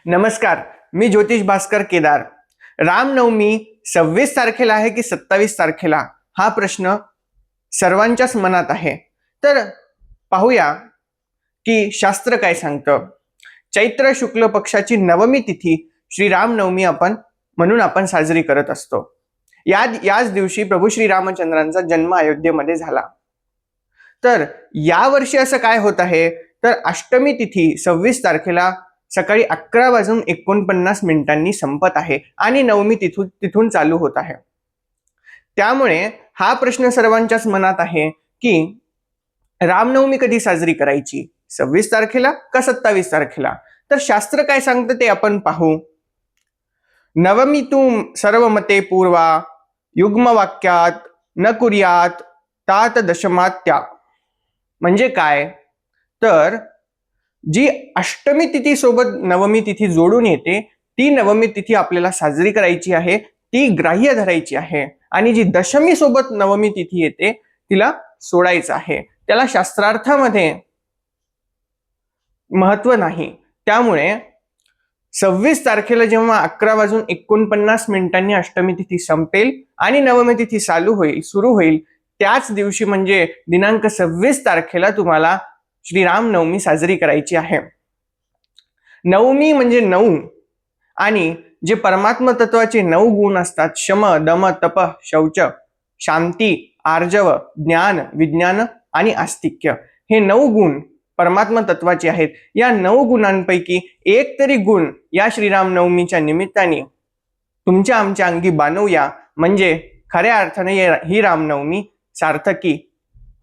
नमस्कार, मी ज्योतिष भास्कर केदार। रामनवमी 26 तारखेला आहे की 27 तारखेला हा प्रश्न सर्वांच्याच मनात आहे। तर पाहूया की शास्त्र काय सांगतं। चैत्र शुक्ल पक्षाची नवमी तिथी श्री रामनवमी म्हणून आपण साजरी करत असतो। याच दिवशी प्रभू श्री रामचंद्रांचा जन्म अयोध्येमध्ये झाला। तर यावर्षी असं काय होत आहे, तर अष्टमी तिथी 26 तारखेला सकाळी 11:49 संपत आहे आणि नवमी तिथून चालू होत आहे। त्यामुळे हा प्रश्न सर्वांच्याच मनात आहे की रामनवमी कधी साजरी करायची, 26 तारखेला का 27 तारखेला। तर शास्त्र काय सांगतं ते आपण पाहू। नवमी तू सर्वमते पूर्वा युग्म वाक्यात न कुर्यात तात दशमात्या। म्हणजे काय, तर जी अष्टमी तिथी सोबत नवमी तिथी जोडून येते ती नवमी तिथी आपल्याला साजरी करायची आहे, ती ग्राह्य धरायची आहे। आणि जी दशमी सोबत नवमी तिथी येते तिला सोडायचं आहे, त्याला शास्त्रार्थामध्ये महत्व नाही। त्यामुळे 26 तारखेला जेव्हा 11:49 अष्टमी तिथी संपेल आणि नवमी तिथी सुरू होईल त्याच दिवशी म्हणजे दिनांक 26 तारखेला तुम्हाला श्रीरामनवमी साजरी करायची आहे। नवमी म्हणजे 9 आणि जे परमात्म तत्वाचे 9 गुण असतात, शम दम तप शौच शांती आर्जव ज्ञान विज्ञान आणि आस्तिक्य, हे 9 गुण परमात्म तत्वाचे आहेत। या 9 गुणांपैकी एक तरी गुण या श्रीरामनवमीच्या निमित्ताने तुमच्या आमच्या अंगी बाणवूया, म्हणजे खऱ्या अर्थाने ही रामनवमी सार्थकी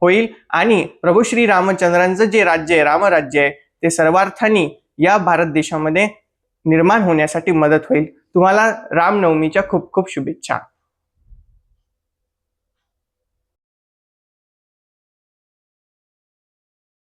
होईल आणि प्रभू श्री रामचंद्रांचं जे राज्य आहे, रामराज्य आहे, ते सर्वार्थाने या भारत देशामध्ये निर्माण होण्यासाठी मदत होईल। तुम्हाला रामनवमीच्या खूप खूप शुभेच्छा।